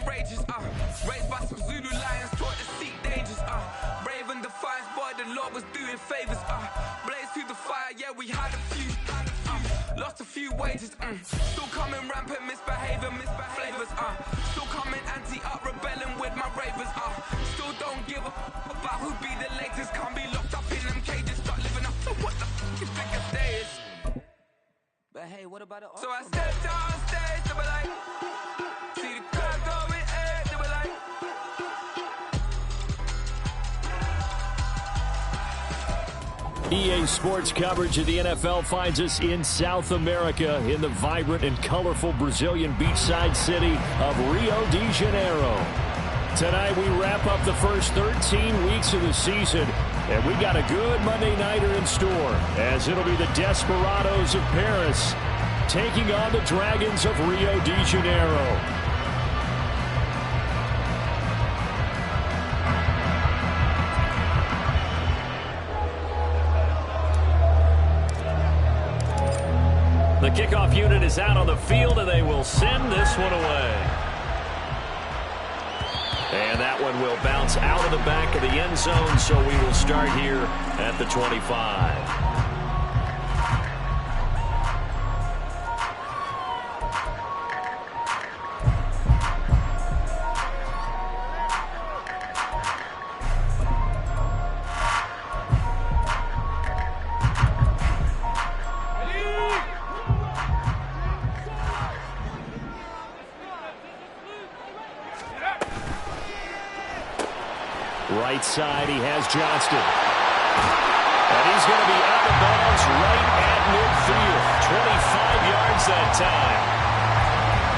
courageous, raised by some Zulu lions, taught to seek dangers, brave and defiant, boy, the Lord was doing favors, blaze through the fire, yeah, we had a few, lost a few wages, still coming rampant, misbehavior, flavors, still coming anti-up, rebelling with my ravers, still don't give a about who be the latest, can't be locked up in them cages, start living up to what the f*** you think a day is. But hey, what about it? So I stepped on stage, they were like, see the crowd going egg, they were like, EA Sports coverage of the NFL finds us in South America in the vibrant and colorful Brazilian beachside city of Rio de Janeiro. Tonight we wrap up the first 13 weeks of the season, and we got a good Monday nighter in store, as it'll be the Desperados of Paris taking on the Dragons of Rio de Janeiro. The kickoff unit is out on the field, and they will send this one away. And that one will bounce out of the back of the end zone, so we will start here at the 25. Right side, he has Johnston. And he's going to be out of bounds right at midfield. 25 yards that time.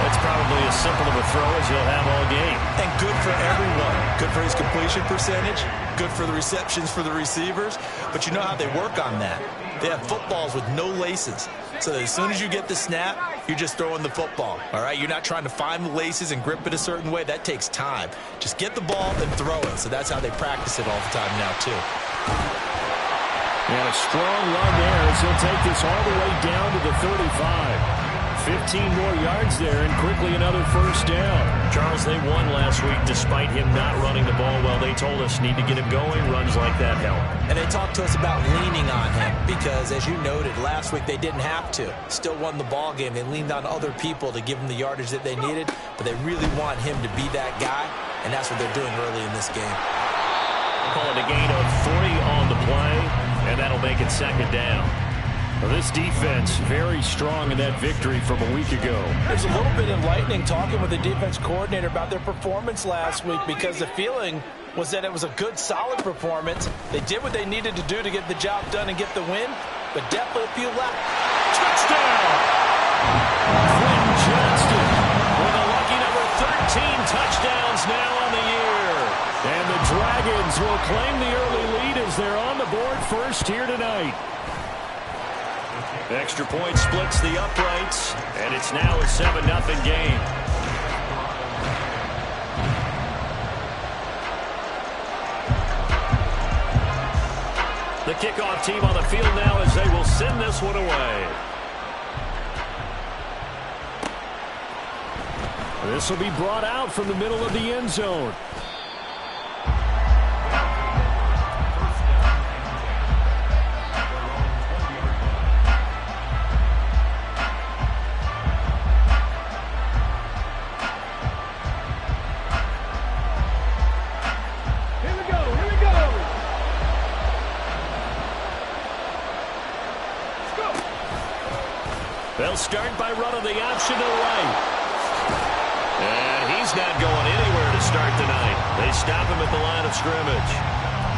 That's probably as simple of a throw as he'll have all game. And good for everyone. Good for his completion percentage. Good for the receptions for the receivers. But you know how they work on that. They have footballs with no laces. So that as soon as you get the snap, you're just throwing the football. All right? You're not trying to find the laces and grip it a certain way. That takes time. Just get the ball and throw it. So that's how they practice it all the time now, too. And a strong run there as he'll take this all the way down to the 35. 15 more yards there, and quickly another first down. Charles, they won last week despite him not running the ball well. They told us need to get him going. Runs like that help. And they talked to us about leaning on him because, as you noted, last week they didn't have to. Still won the ball game. They leaned on other people to give them the yardage that they needed, but they really want him to be that guy, and that's what they're doing early in this game. Call it a gain of 3 on the play, and that'll make it second down. Well, this defense very strong in that victory from a week ago. There's a little bit enlightening talking with the defense coordinator about their performance last week, because the feeling was that it was a good, solid performance. They did what they needed to do to get the job done and get the win, but definitely a few left. Touchdown! Quentin Johnston with a lucky number 13 touchdowns now on the year. And the Dragons will claim the early lead as they're on the board first here tonight. Extra point splits the uprights, and it's now a 7-0 game. The kickoff team on the field now as they will send this one away. This will be brought out from the middle of the end zone. They'll start by running the option to the right. And he's not going anywhere to start tonight. They stop him at the line of scrimmage.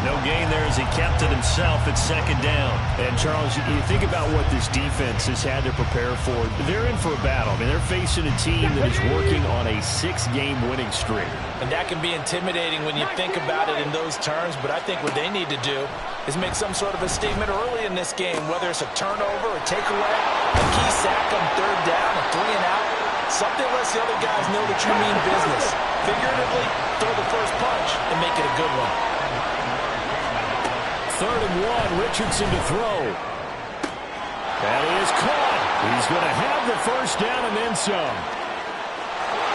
No gain there as he kept it himself at second down. And, Charles, you think about what this defense has had to prepare for. They're in for a battle. I mean, they're facing a team that is working on a 6-game winning streak. And that can be intimidating when you think about it in those terms, but I think what they need to do is make some sort of a statement early in this game, whether it's a turnover, a takeaway, a key sack on third down, a 3-and-out. Something lets the other guys know that you mean business. Figuratively, throw the first punch and make it a good one. 3rd and 1, Richardson to throw. That is caught. He's going to have the first down and then some.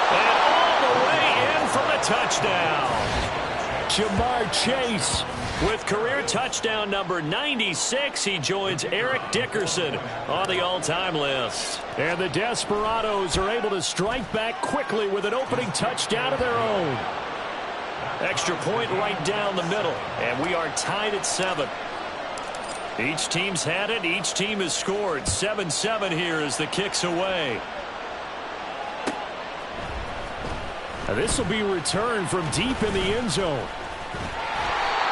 And all the way touchdown. Ja'Marr Chase. With career touchdown number 96, he joins Eric Dickerson on the all-time list. And the Desperados are able to strike back quickly with an opening touchdown of their own. Extra point right down the middle, and we are tied at 7. Each team's had it. Each team has scored. 7-7 here as the kick's away. Now this will be returned from deep in the end zone.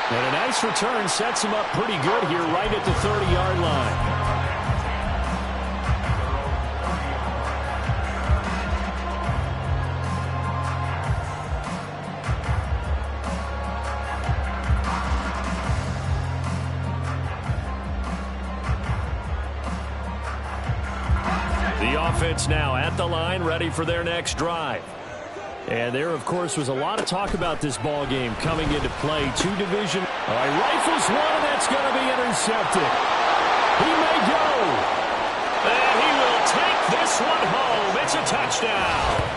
And a nice return sets him up pretty good here right at the 30-yard line. The offense now at the line, ready for their next drive. And there, of course, was a lot of talk about this ball game coming into play. Two division. All right, rifles one, and that's going to be intercepted. He may go. And he will take this one home. It's a touchdown.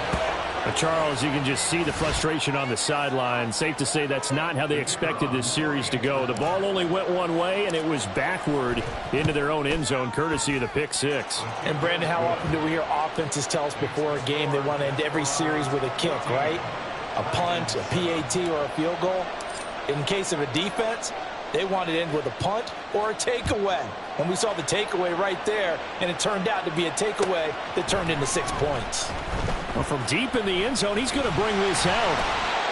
Charles, you can just see the frustration on the sideline. Safe to say that's not how they expected this series to go. The ball only went one way, and it was backward into their own end zone, courtesy of the pick six. And, Brandon, how often do we hear offenses tell us before a game they want to end every series with a kick, right? A punt, a PAT, or a field goal. In case of a defense, they want to end with a punt or a takeaway. And we saw the takeaway right there, and it turned out to be a takeaway that turned into 6 points. Well, from deep in the end zone, he's going to bring this out.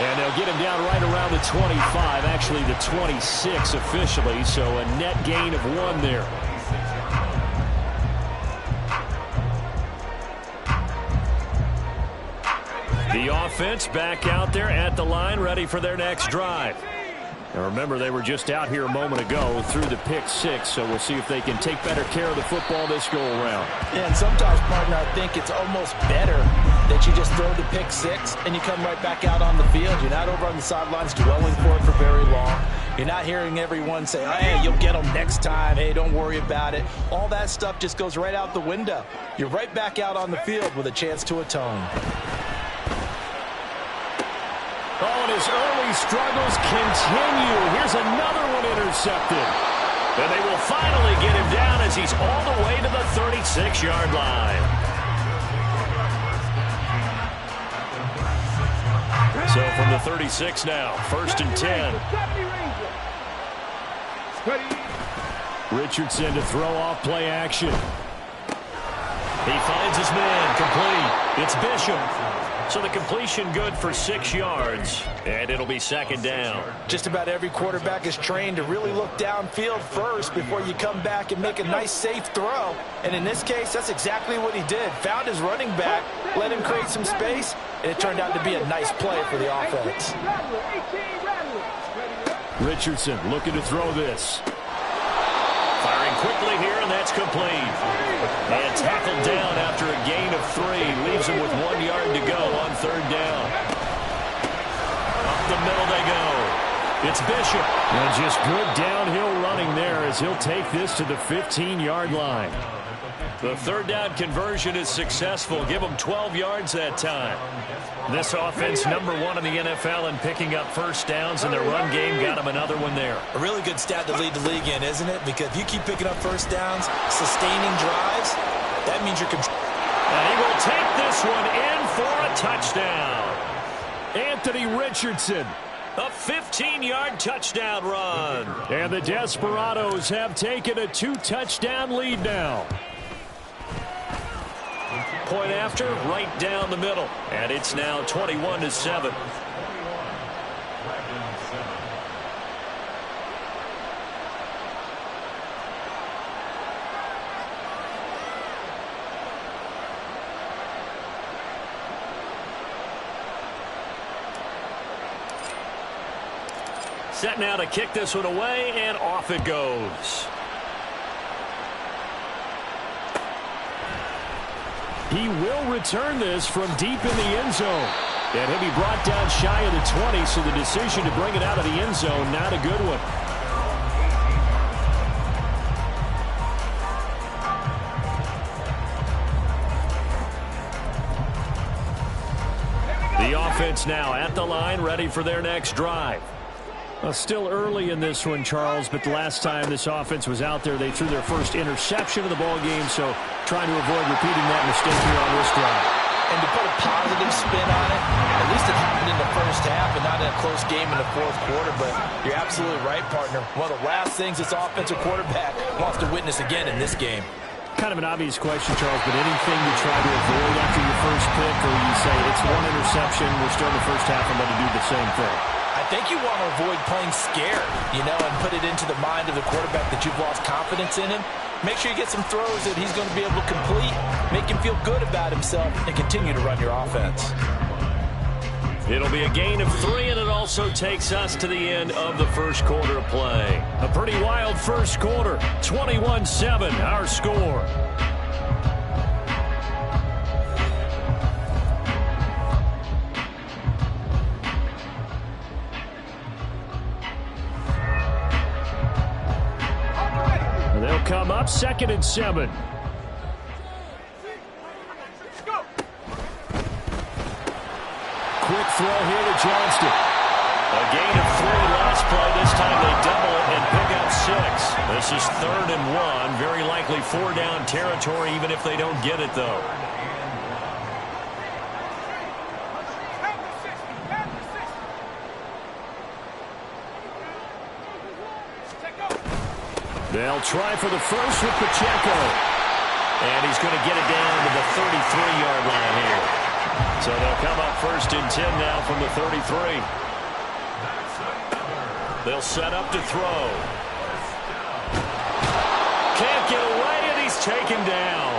And they'll get him down right around the 25, actually the 26 officially, so a net gain of 1 there. The offense back out there at the line, ready for their next drive. Now remember, they were just out here a moment ago through the pick six, so we'll see if they can take better care of the football this go-around. Yeah, and sometimes, partner, I think it's almost better that you just throw the pick six and you come right back out on the field. You're not over on the sidelines dwelling for it for very long. You're not hearing everyone say, hey, you'll get them next time. Hey, don't worry about it. All that stuff just goes right out the window. You're right back out on the field with a chance to atone. Oh, and his early struggles continue. Here's another one intercepted. And they will finally get him down as he's all the way to the 36-yard line. So from the 36 now, 1st and 10. Richardson to throw off play action. He finds his man, complete. It's Bishop. So the completion good for 6 yards, and it'll be 2nd down. Just about every quarterback is trained to really look downfield first before you come back and make a nice, safe throw. And in this case, that's exactly what he did. Found his running back, let him create some space, and it turned out to be a nice play for the offense. Richardson looking to throw this. Firing quickly here, and that's complete. And tackled down after a gain of 3. Leaves him with 1 yard to go on 3rd down. Up the middle they go. It's Bishop. And just good downhill running there as he'll take this to the 15-yard line. The 3rd down conversion is successful. Give him 12 yards that time. This offense number 1 in the NFL in picking up first downs, and their run game got him another one there. A really good stat to lead the league in, isn't it? Because if you keep picking up first downs, sustaining drives, that means you're controlling. And he will take this one in for a touchdown. Anthony Richardson. A 15-yard touchdown run. And the Desperados have taken a 2-touchdown lead now. Point after, right down the middle. And it's now 21-7. Set now to kick this one away, and off it goes. He will return this from deep in the end zone. And he'll be brought down shy of the 20, so the decision to bring it out of the end zone, not a good one. offense now at the line, ready for their next drive. Well, still early in this one, Charles, but the last time this offense was out there, they threw their first interception of the ball game, so trying to avoid repeating that mistake here on this drive. And to put a positive spin on it, at least it happened in the first half and not in a close game in the fourth quarter, but you're absolutely right, partner. One of the last things this offensive quarterback wants to witness again in this game. Kind of an obvious question, Charles, but anything you try to avoid after your first pick, or you say it's one interception, we're still in the first half, I'm going to do the same thing? I think you want to avoid playing scared, and put it into the mind of the quarterback that you've lost confidence in him. Make sure you get some throws that he's going to be able to complete, make him feel good about himself, and continue to run your offense. It'll be a gain of 3, and it also takes us to the end of the first quarter of play. A pretty wild first quarter, 21-7, our score. They'll come up 2nd and 7. Quick throw here to Johnston. A gain of 3 last play. This time they double it and pick up 6. This is 3rd and 1. Very likely 4-down territory, even if they don't get it, though. They'll try for the first with Pacheco. And he's going to get it down to the 33-yard line here. So they'll come up 1st and 10 now from the 33. They'll set up to throw. Can't get away, and he's taken down.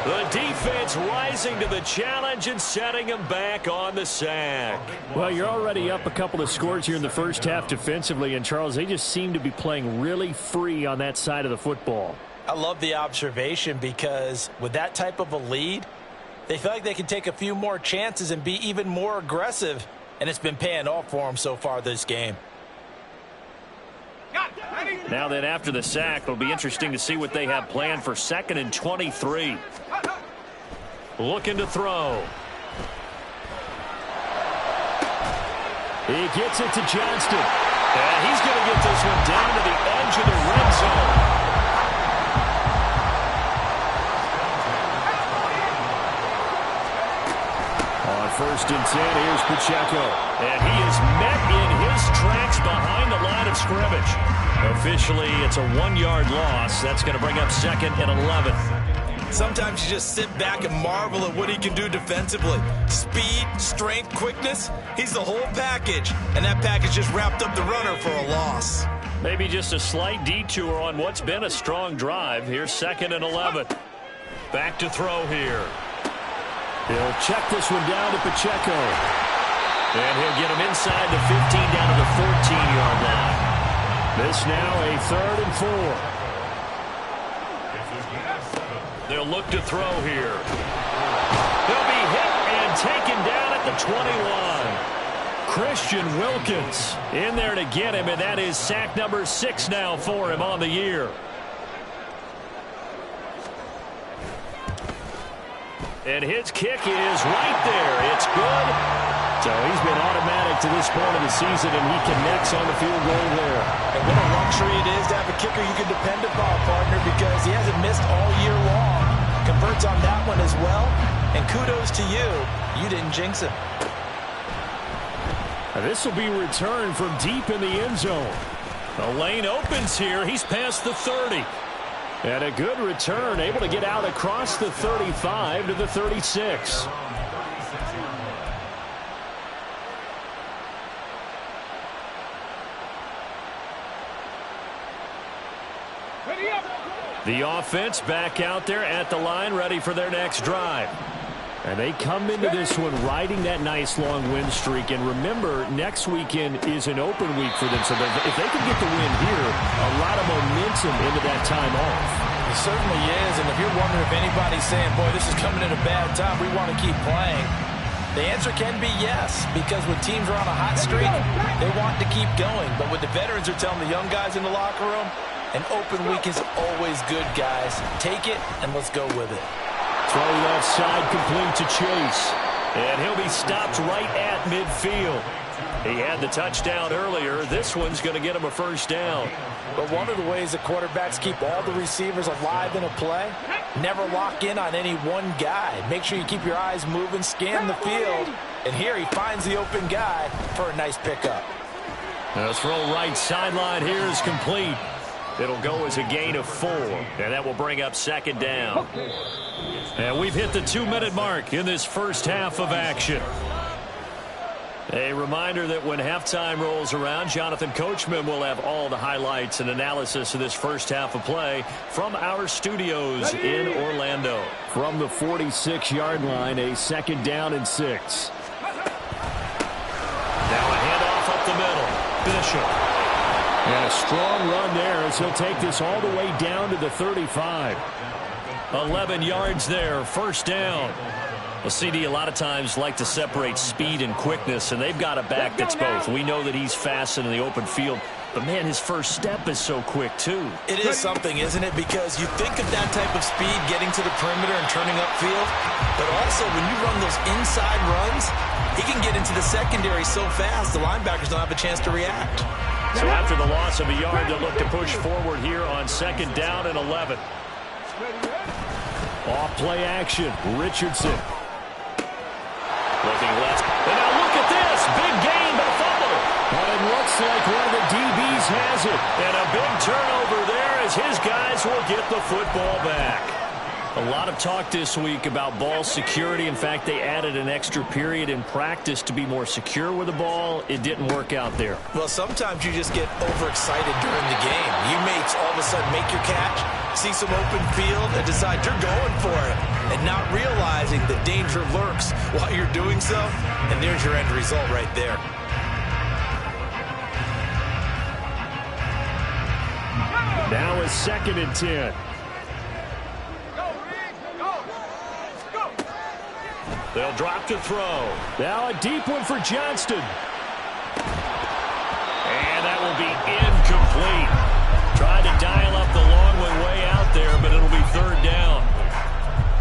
The defense rising to the challenge and setting him back on the sack. Well, you're already up a couple of scores here in the first half defensively, and Charles, they just seem to be playing really free on that side of the football. I love the observation because with that type of a lead, they feel like they can take a few more chances and be even more aggressive, and it's been paying off for them so far this game. Now then, after the sack, it'll be interesting to see what they have planned for 2nd and 23. Looking to throw. He gets it to Johnston. And he's going to get this one down to the edge of the red zone. On 1st and 10, here's Pacheco. And he is met in his tracks behind the line of scrimmage. Officially, it's a 1-yard loss. That's going to bring up 2nd and 11. Sometimes you just sit back and marvel at what he can do defensively. Speed, strength, quickness, he's the whole package. And that package just wrapped up the runner for a loss. Maybe just a slight detour on what's been a strong drive. Here's 2nd and 11. Back to throw here. He'll check this one down to Pacheco. And he'll get him inside the 15 down to the 14-yard line. This now a 3rd and 4. They'll look to throw here. He'll be hit and taken down at the 21. Christian Wilkins in there to get him, and that is sack number 6 now for him on the year. And his kick is right there. It's good. So he's been automatic to this point of the season, and he connects on the field goal there. And what a luxury it is to have a kicker you can depend upon, partner, because he hasn't missed all year long. Converts on that one as well. And kudos to you. You didn't jinx him. This will be returned from deep in the end zone. The lane opens here. He's past the 30. And a good return, able to get out across the 35 to the 36. The offense back out there at the line, ready for their next drive. And they come into this one riding that nice long win streak. And remember, next weekend is an open week for them. So if they can get the win here, a lot of momentum into that time off. It certainly is. And if you're wondering if anybody's saying, boy, this is coming at a bad time, we want to keep playing, the answer can be yes. Because when teams are on a hot streak, they want to keep going. But what the veterans are telling the young guys in the locker room, an open week is always good, guys. Take it, and let's go with it. Throw left side complete to Chase. And he'll be stopped right at midfield. He had the touchdown earlier. This one's going to get him a first down. But one of the ways that quarterbacks keep all the receivers alive in a play, never lock in on any one guy. Make sure you keep your eyes moving, scan the field. And here he finds the open guy for a nice pickup. The throw right sideline here is complete. It'll go as a gain of 4, and that will bring up second down. And we've hit the 2-minute mark in this first half of action. A reminder that when halftime rolls around, Jonathan Coachman will have all the highlights and analysis of this first half of play from our studios in Orlando. From the 46-yard line, a second down and 6. Now a handoff up the middle. Bishop. And a strong run there as he'll take this all the way down to the 35. 11 yards there, first down. Well, CD, a lot of times like to separate speed and quickness, and they've got a back that's both. We know that he's fast in the open field, but, man, his first step is so quick, too. It is something, isn't it? Because you think of that type of speed getting to the perimeter and turning upfield, but also when you run those inside runs, he can get into the secondary so fast the linebackers don't have a chance to react. So after the loss of a yard, they'll look to push forward here on second down and 11. Off play action, Richardson. Looking left. And now look at this. Big gain, but a fumble. But it looks like one of the DBs has it. And a big turnover there as his guys will get the football back. A lot of talk this week about ball security. In fact, they added an extra period in practice to be more secure with the ball. It didn't work out there. Well, sometimes you just get overexcited during the game. You may all of a sudden make your catch, see some open field, and decide you're going for it, and not realizing the danger lurks while you're doing so. And there's your end result right there. Now is second and 10. They'll drop to throw. Now a deep one for Johnston. And that will be incomplete. Tried to dial up the long one way out there, but it'll be third down.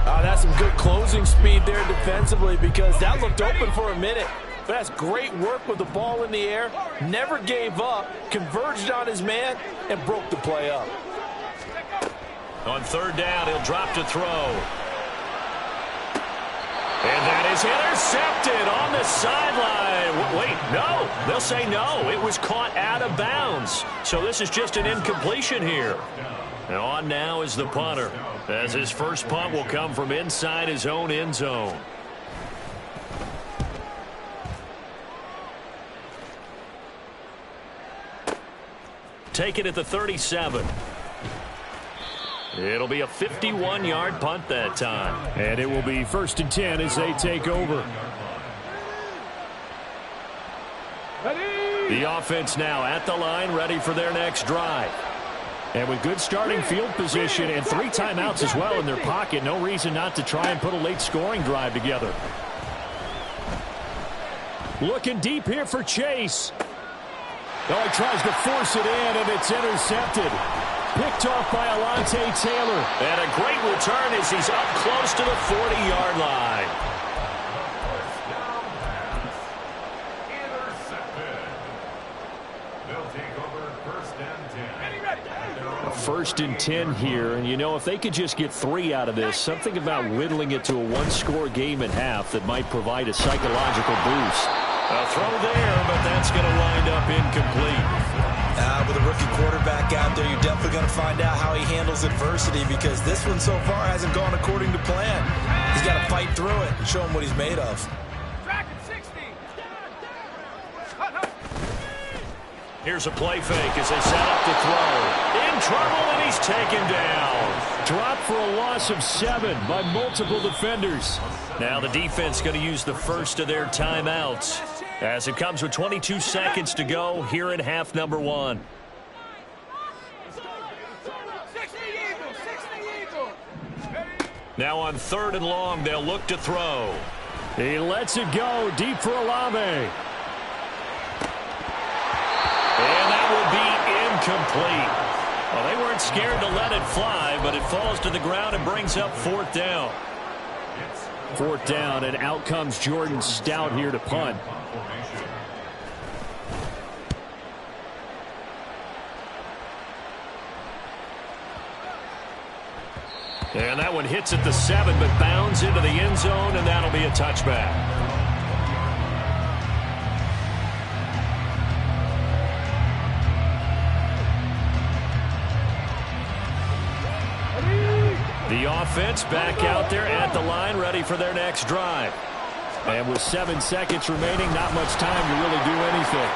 That's some good closing speed there defensively because that looked open for a minute. But that's great work with the ball in the air. Never gave up, converged on his man, and broke the play up. On third down, he'll drop to throw. And that is intercepted on the sideline. Wait, no. They'll say no. It was caught out of bounds. So this is just an incompletion here. And on now is the punter, as his first punt will come from inside his own end zone. Take it at the 37. It'll be a 51-yard punt that time. And it will be first and 10 as they take over. The offense now at the line, ready for their next drive. And with good starting field position and 3 timeouts as well in their pocket, no reason not to try and put a late scoring drive together. Looking deep here for Chase. Oh, he tries to force it in, and it's intercepted. Picked off by Alontae Taylor. And a great return as he's up close to the 40-yard line. First and 10 here, and you know, if they could just get 3 out of this, something about whittling it to a 1-score game at half that might provide a psychological boost. A throw there, but that's going to wind up incomplete. With a rookie quarterback out there, you're definitely going to find out how he handles adversity because this one so far hasn't gone according to plan. He's got to fight through it and show him what he's made of. Here's a play fake as they set up to throw. In trouble, and he's taken down. Dropped for a loss of 7 by multiple defenders. Now the defense going to use the first of their timeouts as it comes with 22 seconds to go here in half number 1. Now on third and long, they'll look to throw. He lets it go deep for Olave. And that will be incomplete. Well, they weren't scared to let it fly, but it falls to the ground and brings up fourth down. 4th down, and out comes Jordan Stout here to punt. And that one hits at the 7, but bounds into the end zone, and that'll be a touchback. The offense back out there at the line, ready for their next drive. And with 7 seconds remaining, not much time to really do anything.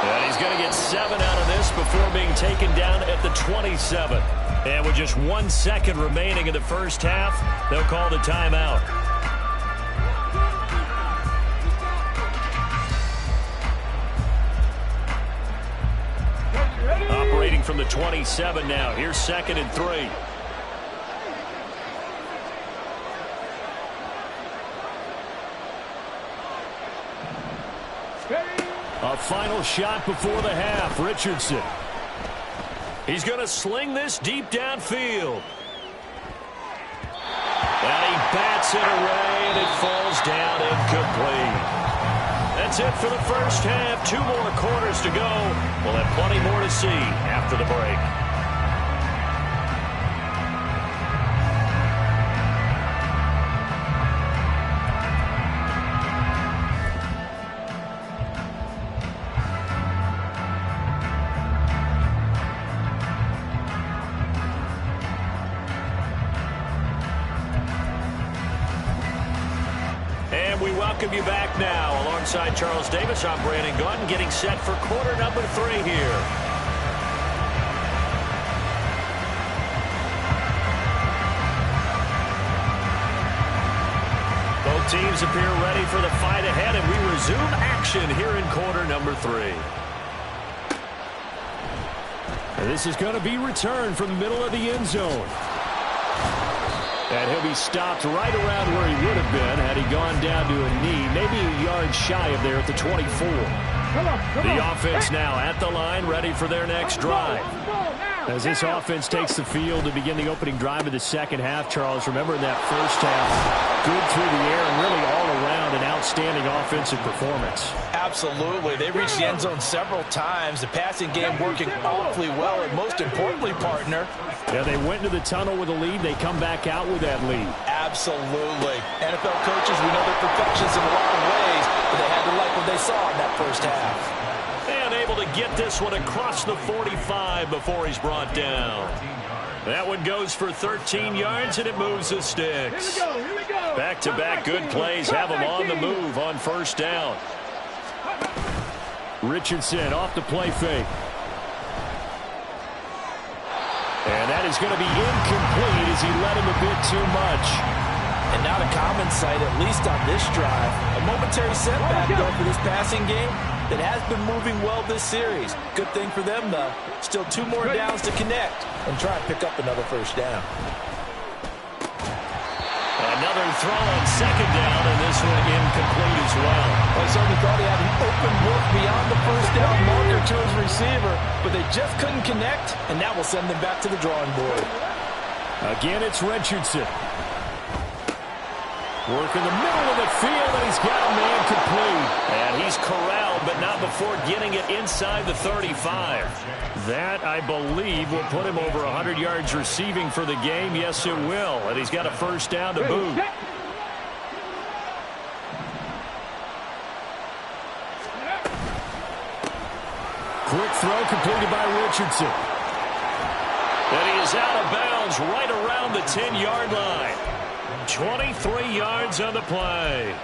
And he's going to get 7 out of this before being taken down at the 27. And with just 1 second remaining in the first half, they'll call the timeout. Operating from the 27 now. Here's 2nd and 3. A final shot before the half. Richardson. He's going to sling this deep downfield. And he bats it away, and it falls down incomplete. That's it for the first half. 2 more quarters to go. We'll have plenty more to see after the break. Welcome you back now. Alongside Charles Davis, I'm Brandon Gaudin, getting set for quarter number 3 here. Both teams appear ready for the fight ahead, and we resume action here in quarter number 3. And this is going to be returned from the middle of the end zone. And he'll be stopped right around where he would have been had he gone down to a knee, maybe a yard shy of there at the 24. The offense now at the line, ready for their next drive. As this offense takes the field to begin the opening drive of the second half, Charles, remember in that first half, good through the air and really all around an outstanding offensive performance. Absolutely. They reached the end zone several times. The passing game working awfully well, and most importantly, partner, yeah, they went into the tunnel with a lead. They come back out with that lead. Absolutely. NFL coaches, we know they're perfectionists in a lot of ways, but they had to like what they saw in that first half. And able to get this one across the 45 before he's brought down. That one goes for 13 yards, and it moves the sticks. Back-to-back good plays have them on the move on first down. Richardson off the play fake. And that is going to be incomplete as he led him a bit too much. And not a common sight, at least on this drive. A momentary setback, though, for this passing game that has been moving well this series. Good thing for them, though. Still 2 more downs to connect and try and pick up another first down. Another throw on second down, and this one incomplete as well. Well, certainly thought he had an open look beyond the first down marker to his receiver, but they just couldn't connect, and that will send them back to the drawing board. Again, it's Richardson. Working the middle of the field, and he's got a man complete. And he's corralled, but not before getting it inside the 35. That, I believe, will put him over 100 yards receiving for the game. Yes, it will. And he's got a first down to boot. Quick throw completed by Richardson. And he is out of bounds right around the 10-yard line. 23 yards on the play.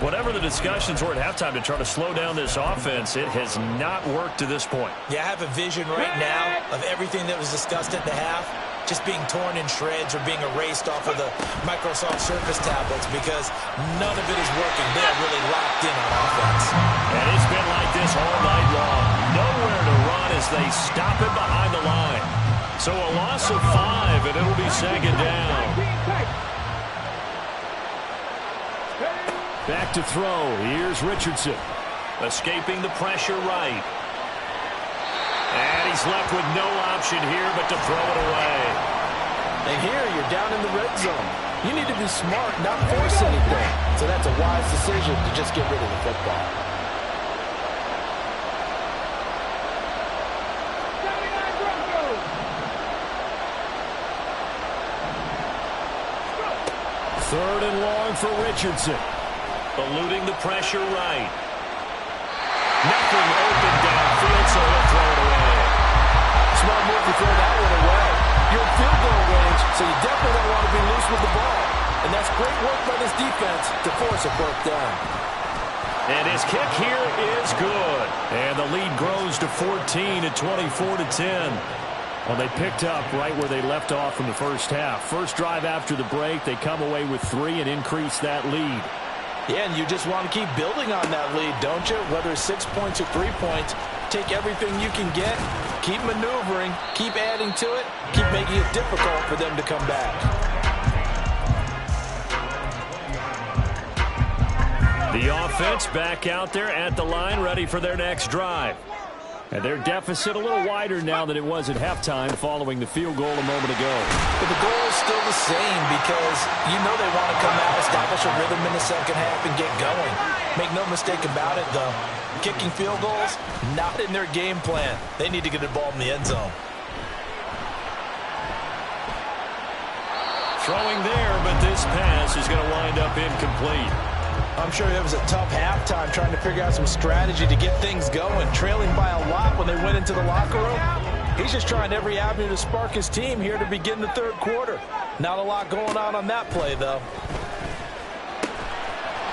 Whatever the discussions were at halftime to try to slow down this offense, it has not worked to this point. Yeah, I have a vision right now of everything that was discussed at the half just being torn in shreds or being erased off of the Microsoft Surface tablets because none of it is working. They are really locked in on offense. And it's been like this all night long. Nowhere to run as they stop it behind the line. So a loss of 5, and it'll be second down. Back to throw. Here's Richardson. Escaping the pressure right. And he's left with no option here but to throw it away. And here you're down in the red zone. You need to be smart, not force anything. So that's a wise decision to just get rid of the football. Third and long for Richardson. Eluding the pressure right. Nothing open downfield, so he'll throw it away. Smart move to throw that one away. You're in field goal range, so you definitely don't want to be loose with the ball. And that's great work by this defense to force a fourth down. And his kick here is good. And the lead grows to 14 at 24-10. Well, they picked up right where they left off in the first half. First drive after the break, they come away with 3 and increase that lead. Yeah, and you just want to keep building on that lead, don't you? Whether it's 6 points or 3 points, take everything you can get, keep maneuvering, keep adding to it, keep making it difficult for them to come back. The offense back out there at the line, ready for their next drive. And their deficit a little wider now than it was at halftime following the field goal a moment ago. But the goal is still the same because you know they want to come out, establish a rhythm in the second half, and get going. Make no mistake about it, though. Kicking field goals, not in their game plan. They need to get the ball in the end zone. Throwing there, but this pass is going to wind up incomplete. I'm sure it was a tough halftime trying to figure out some strategy to get things going, trailing by a lot when they went into the locker room. He's just trying every avenue to spark his team here to begin the third quarter. Not a lot going on that play, though.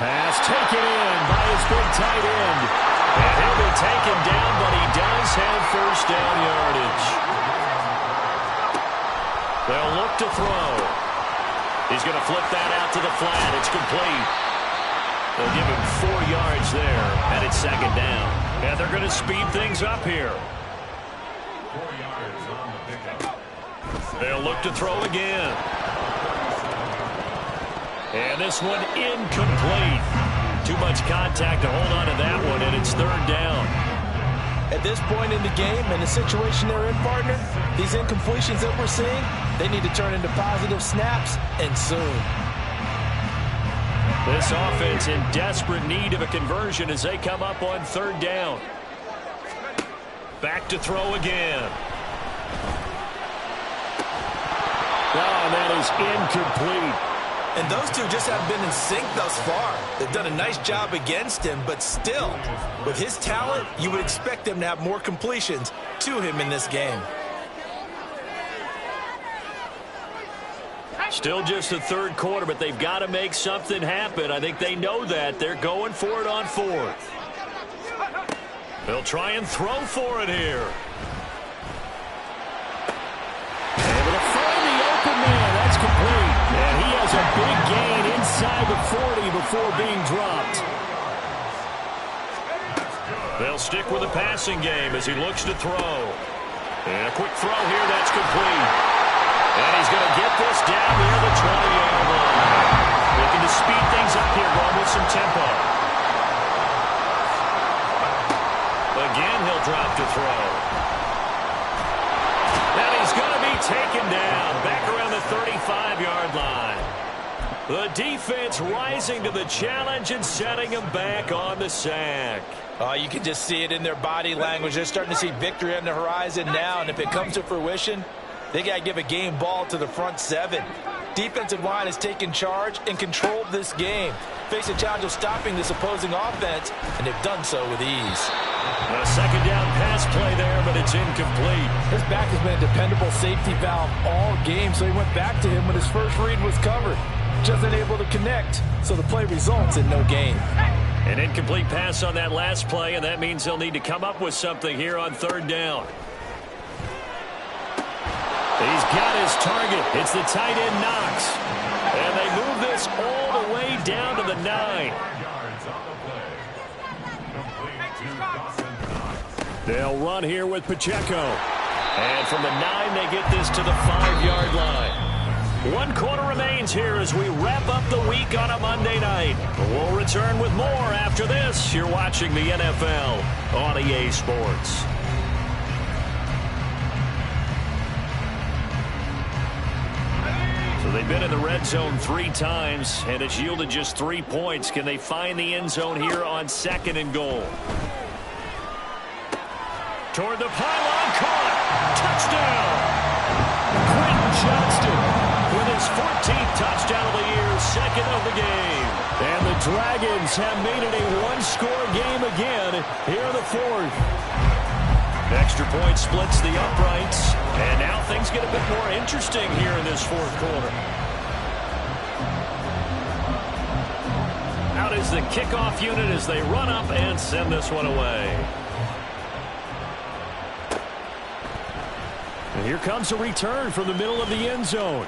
Pass taken in by his big tight end. And he'll be taken down, but he does have first down yardage. They'll look to throw. He's going to flip that out to the flat. It's complete. They'll give him 4 yards there, and it's second down. And they're going to speed things up here. 4 yards on the pickup. They'll look to throw again. And this one incomplete. Too much contact to hold on to that one, and it's third down. At this point in the game, in the situation they're in, partner, these incompletions that we're seeing, they need to turn into positive snaps, and soon. This offense in desperate need of a conversion as they come up on third down. Back to throw again. Oh, that is incomplete. And those two just haven't been in sync thus far. They've done a nice job against him, but still, with his talent, you would expect them to have more completions to him in this game. Still just the third quarter, but they've got to make something happen. I think they know that. They're going for it on fourth. They'll try and throw for it here. Able to find the open man. That's complete. And he has a big gain inside the 40 before being dropped. They'll stick with the passing game as he looks to throw. And a quick throw here. That's complete. And he's going to get this down near the 20-yard line. Looking to speed things up here, going with some tempo. Again, he'll drop to throw. And he's going to be taken down back around the 35-yard line. The defense rising to the challenge and setting him back on the sack. You can just see it in their body language. They're starting to see victory on the horizon now, and if it comes to fruition, they got to give a game ball to the front seven. Defensive line has taken charge and controlled this game. Face a challenge of stopping this opposing offense, and they've done so with ease. A second down pass play there, but it's incomplete. His back has been a dependable safety valve all game, so he went back to him when his first read was covered. Just unable to connect, so the play results in no gain. An incomplete pass on that last play, and that means they'll need to come up with something here on third down. He's got his target. It's the tight end Knox. And they move this all the way down to the 9. They'll run here with Pacheco. And from the 9, they get this to the 5-yard line. 1 quarter remains here as we wrap up the week on a Monday night. We'll return with more after this. You're watching the NFL on EA Sports. They've been in the red zone 3 times, and it's yielded just 3 points. Can they find the end zone here on 2nd and goal? Toward the pylon, caught! Touchdown! Quentin Johnston with his 14th touchdown of the year, 2nd of the game. And the Dragons have made it a 1-score game again here in the 4th. Extra point splits the uprights, and now things get a bit more interesting here in this 4th quarter. Out is the kickoff unit as they run up and send this one away. And here comes a return from the middle of the end zone.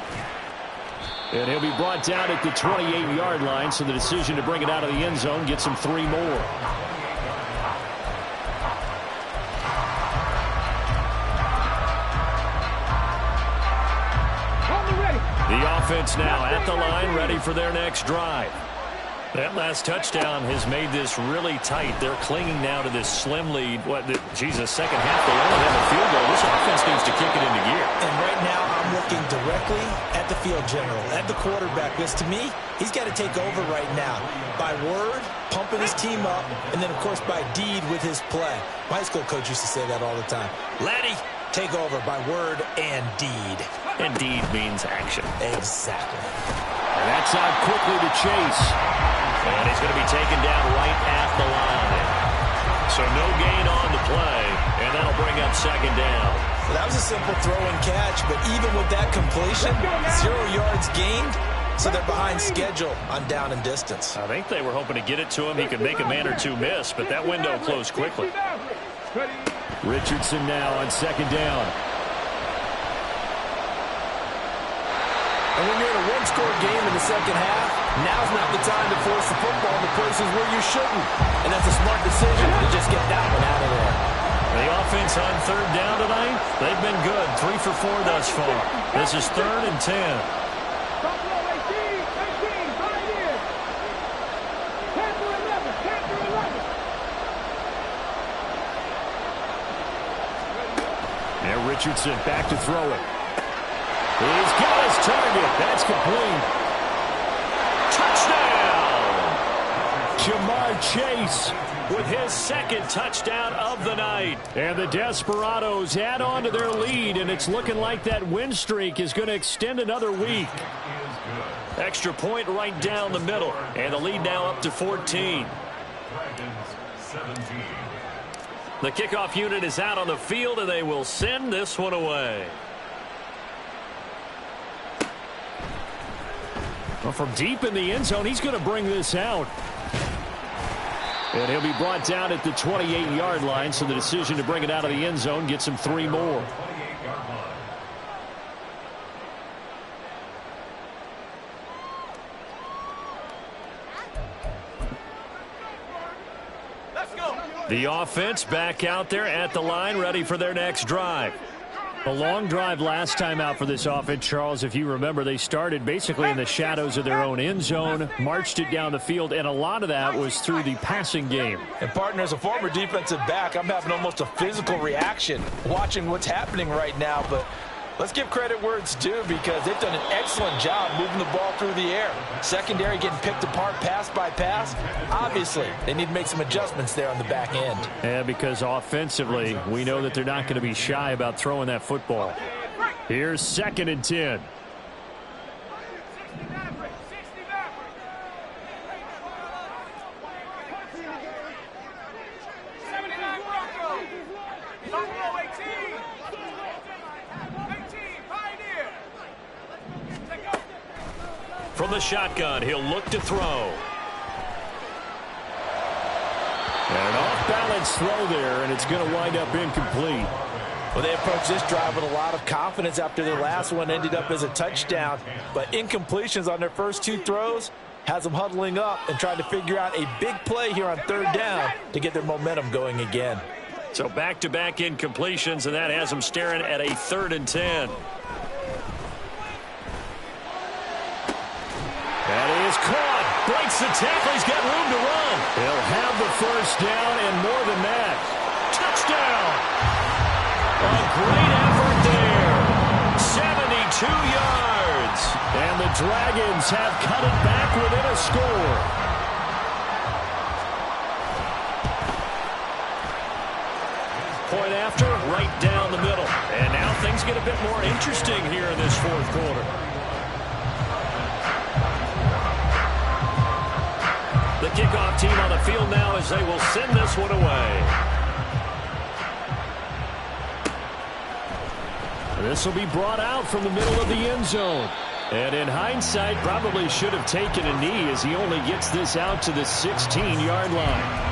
And he'll be brought down at the 28-yard line, so the decision to bring it out of the end zone gets him 3 more. The offense now at the line, ready for their next drive. That last touchdown has made this really tight. They're clinging now to this slim lead. Second half, they only have a field goal. This offense needs to kick it into gear. And right now, I'm looking directly at the field general, at the quarterback, because to me, he's got to take over right now. By word, pumping his team up, and then, of course, by deed with his play. My high school coach used to say that all the time. Laddie, take over by word and deed. And deed means action. Exactly. And that's out quickly to Chase. And he's going to be taken down right at the line. So no gain on the play, and that'll bring up 2nd down. Well, that was a simple throw and catch, but even with that completion, 0 yards gained, so they're behind schedule on down and distance. I think they were hoping to get it to him. He could make a man or 2 miss, but that window closed quickly. Richardson now on 2nd down. And when you're in a 1-score game in the second half, now's not the time to force the football to places where you shouldn't. And that's a smart decision to just get that one out of there. The offense on 3rd down tonight, they've been good. 3 for 4 thus far. This is 3rd and 10. Now Richardson back to throw it. He's got his target. That's complete. Touchdown! Jamar Chase with his 2nd touchdown of the night. And the Desperados add on to their lead, and it's looking like that win streak is going to extend another week. Extra point right down the middle, and the lead now up to 14. The kickoff unit is out on the field, and they will send this one away. Well, from deep in the end zone, he's going to bring this out. And he'll be brought down at the 28-yard line, so the decision to bring it out of the end zone gets him 3 more. The offense back out there at the line, ready for their next drive. A long drive last time out for this offense, Charles. If you remember, they started basically in the shadows of their own end zone, marched it down the field, and a lot of that was through the passing game. And, partner, as a former defensive back, I'm having almost a physical reaction watching what's happening right now. But let's give credit where it's due, because they've done an excellent job moving the ball through the air. Secondary getting picked apart pass by pass. Obviously, they need to make some adjustments there on the back end. Yeah, because offensively, we know that they're not going to be shy about throwing that football. Here's 2nd and 10. From the shotgun, he'll look to throw. And an off-balance throw there, and it's going to wind up incomplete. Well, they approached this drive with a lot of confidence after their last one ended up as a touchdown. But incompletions on their first 2 throws has them huddling up and trying to figure out a big play here on 3rd down to get their momentum going again. So back-to-back incompletions, and that has them staring at a 3rd and 10. That is caught. Breaks the tackle. He's got room to run. He'll have the first down and more than that. Touchdown! A great effort there. 72 yards. And the Dragons have cut it back within a score. Point after, right down the middle. And now things get a bit more interesting here in this fourth quarter. The kickoff team on the field now as they will send this one away. This will be brought out from the middle of the end zone. And in hindsight, probably should have taken a knee as he only gets this out to the 16-yard line.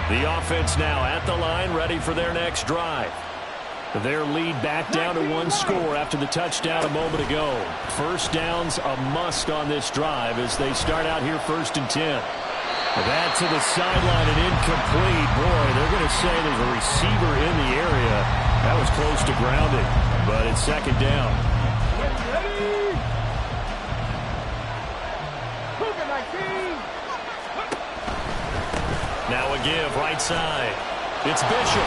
The offense now at the line, ready for their next drive. Their lead back down to one score after the touchdown a moment ago. First down's a must on this drive as they start out here 1st and 10. That to the sideline and incomplete. Boy, they're going to say there's a receiver in the area. That was close to grounding, but it's 2nd down. Now a give right side. It's Bishop.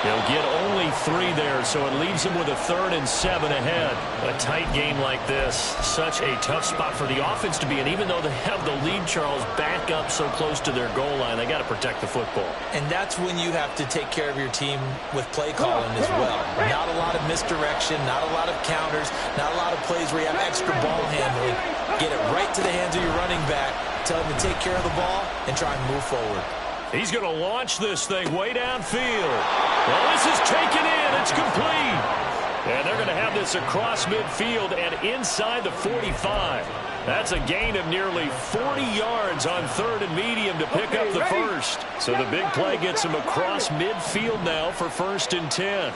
He'll get only 3 there, so it leaves him with a 3rd and 7 ahead. A tight game like this, such a tough spot for the offense to be in. Even though they have the lead, Charles, back up so close to their goal line, they got to protect the football. And that's when you have to take care of your team with play calling as well. Not a lot of misdirection, not a lot of counters, not a lot of plays where you have extra ball handling. Get it right to the hands of your running back, tell him to take care of the ball, and try and move forward. He's going to launch this thing way downfield. Well, this is taken in. It's complete. And they're going to have this across midfield and inside the 45. That's a gain of nearly 40 yards on 3rd and medium to pick up the first. So the big play gets him across midfield now for 1st and 10.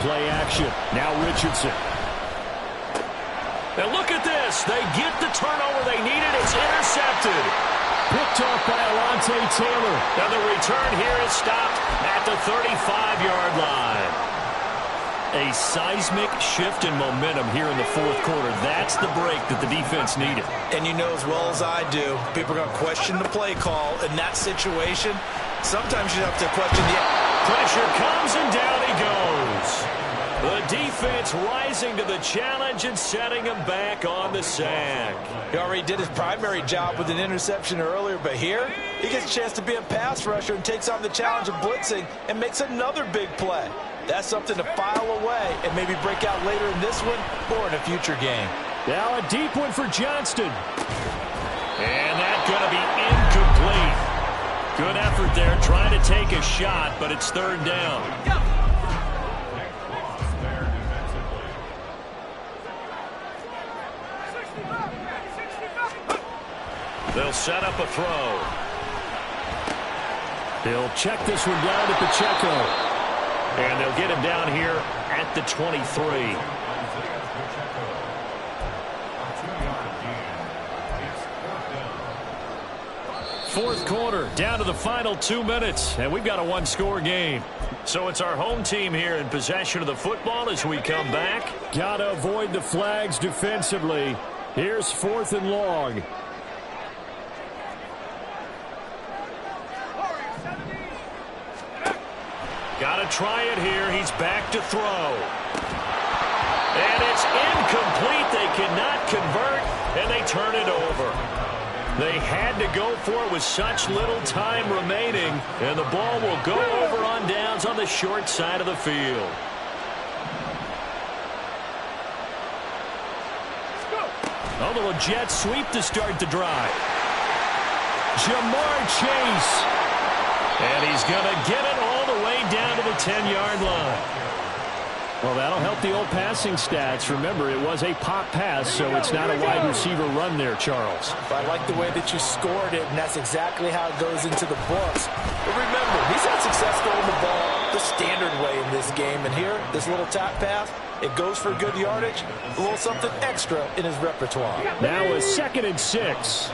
Play action. Now Richardson. Now look at this. They get the turnover they needed. It's intercepted. Picked off by Alontae Taylor. Now the return here is stopped at the 35-yard line. A seismic shift in momentum here in the fourth quarter. That's the break that the defense needed. And you know as well as I do, people are going to question the play call in that situation. Sometimes you have to question the... Pressure comes and down he goes. The defense rising to the challenge and setting him back on the sack. He already did his primary job with an interception earlier, but here he gets a chance to be a pass rusher and takes on the challenge of blitzing and makes another big play. That's something to file away and maybe break out later in this one or in a future game. Now a deep one for Johnston. And that's going to be incomplete. Good effort there trying to take a shot, but it's 3rd down. They'll set up a throw. They'll check this one down to Pacheco. And they'll get him down here at the 23. Fourth quarter, down to the final 2 minutes, and we've got a one-score game. So it's our home team here in possession of the football as we come back. Got to avoid the flags defensively. Here's 4th and long. Got to try it here. He's back to throw. And it's incomplete. They cannot convert, and they turn it over. They had to go for it with such little time remaining, and the ball will go over on downs on the short side of the field. A little jet sweep to start the drive. Jamar Chase. And he's going to get it all the way down to the 10-yard line. Well, that'll help the old passing stats. Remember, it was a pop pass, so it's not a wide receiver run there, Charles. I like the way that you scored it, and that's exactly how it goes into the books. But remember, he's had success throwing the ball the standard way in this game. And here, this little tap pass, it goes for good yardage, a little something extra in his repertoire. Now a 2nd and 6.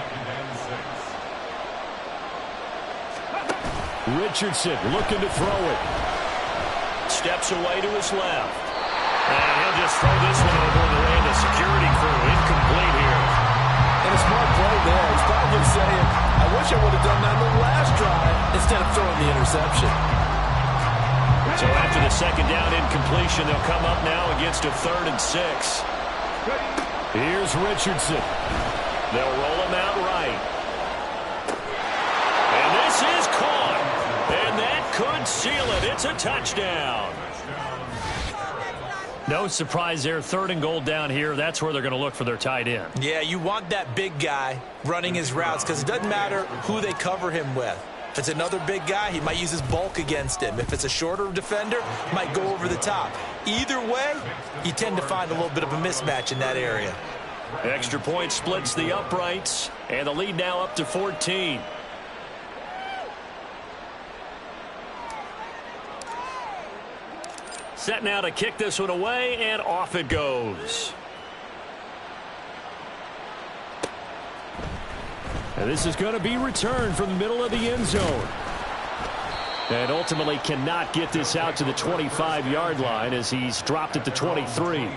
Richardson looking to throw it. Steps away to his left. And he'll just throw this one over the way to security crew. Incomplete here. And a smart play there. He's probably saying, I wish wish I would have done that in the last drive instead of throwing the interception. So after the second down incompletion, they'll come up now against a 3rd and 6. Here's Richardson. They'll roll him out right. And this is caught. And that could seal it. It's a touchdown. No surprise there. 3rd and goal down here. That's where they're going to look for their tight end. Yeah, you want that big guy running his routes because it doesn't matter who they cover him with. If it's another big guy, he might use his bulk against him. If it's a shorter defender, he might go over the top. Either way, you tend to find a little bit of a mismatch in that area. Extra point splits the uprights, and the lead now up to 14. Set now to kick this one away, and off it goes. And this is going to be returned from the middle of the end zone. And ultimately cannot get this out to the 25-yard line as he's dropped at the 23.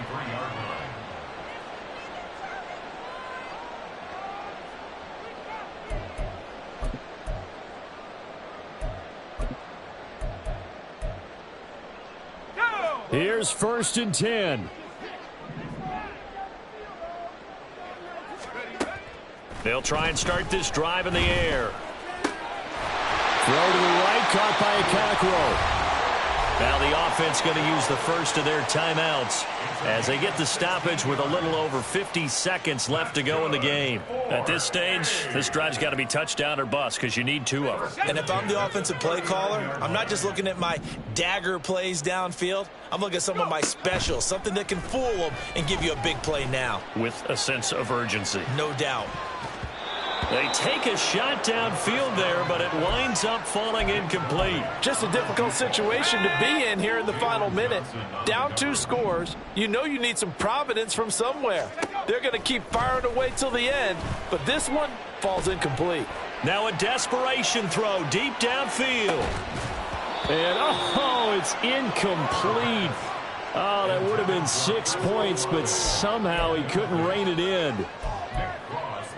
Here's 1st and 10. They'll try and start this drive in the air. Throw to the right, caught by Okakro. Now the offense going to use the first of their timeouts as they get the stoppage with a little over 50 seconds left to go in the game. At this stage, this drive's got to be touchdown or bust because you need 2 of them. And if I'm the offensive play caller, I'm not just looking at my dagger plays downfield. I'm looking at some of my specials, something that can fool them and give you a big play now. With a sense of urgency. No doubt. They take a shot downfield there, but it winds up falling incomplete. Just a difficult situation to be in here in the final minute. Down 2 scores. You know you need some providence from somewhere. They're going to keep firing away till the end, but this one falls incomplete. Now a desperation throw deep downfield. And, oh, it's incomplete. Oh, that would have been 6 points, but somehow he couldn't rein it in.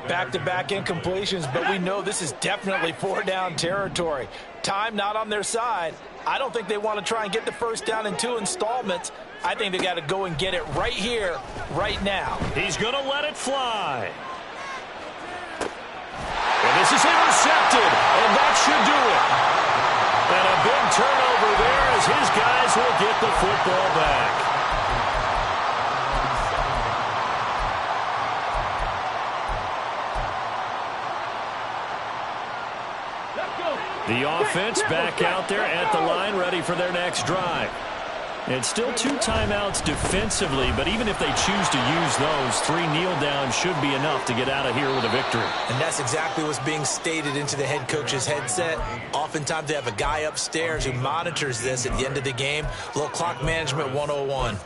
Back-to-back incompletions, but we know this is definitely 4-down territory. Time not on their side. I don't think they want to try and get the first down in 2 installments. I think they got to go and get it right here, right now. He's going to let it fly. And this is intercepted, and that should do it. And a big turnover there as his guys will get the football back. The offense back out there at the line, ready for their next drive. And still 2 timeouts defensively, but even if they choose to use those, 3 kneel downs should be enough to get out of here with a victory. And that's exactly what's being stated into the head coach's headset. Oftentimes they have a guy upstairs who monitors this at the end of the game. A little clock management 101.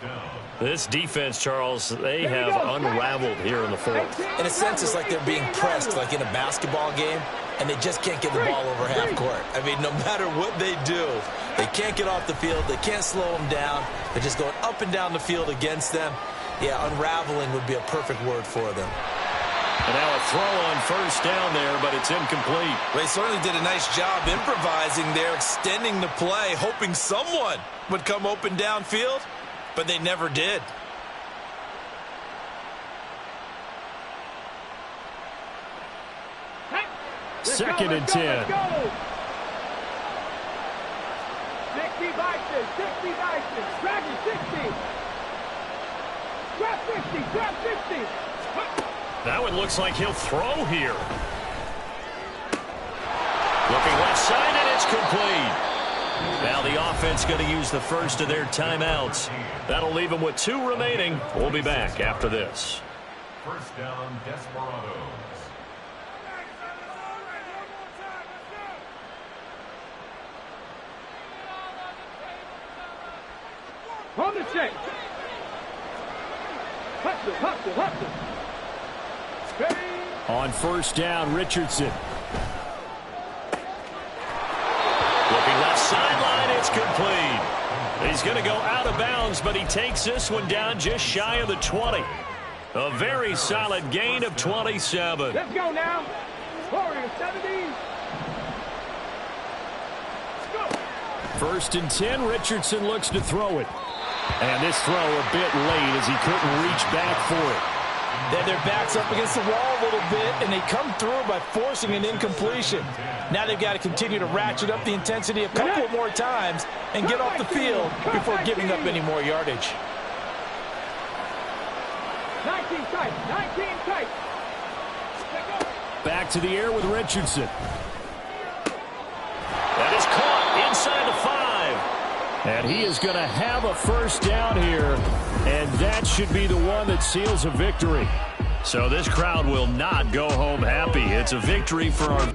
This defense, Charles, they have unraveled here in the 4th. In a sense, it's like they're being pressed like in a basketball game, and they just can't get the ball over half court. I mean, no matter what they do, they can't get off the field. They can't slow them down. They're just going up and down the field against them. Yeah, unraveling would be a perfect word for them. And now a throw on first down there, but it's incomplete. They certainly did a nice job improvising there, extending the play, hoping someone would come open downfield, but they never did. Second and 10. 60 Vikings, 60 Vikings, Dragon 60. Grab 60, grab 60. That one looks like he'll throw here. Looking left side, and it's complete. Now the offense going to use the first of their timeouts. That'll leave them with 2 remaining. We'll be back after this. First down, Desperados. On the check. Hustle, hustle, hustle. On first down, Richardson. Looking left sideline, it's complete. He's going to go out of bounds, but he takes this one down just shy of the 20. A very solid gain of 27. Let's go now. Warriors 70. First and 10, Richardson looks to throw it. And this throw a bit late as he couldn't reach back for it. They have their backs up against the wall a little bit, and they come through by forcing an incompletion. Now they've got to continue to ratchet up the intensity a couple more times and get off the field before giving up any more yardage. 19 tight, 19 tight. Back to the air with Richardson. That is caught inside the 5. And he is going to have a first down here, and that should be the one that seals a victory. So this crowd will not go home happy. It's a victory for our...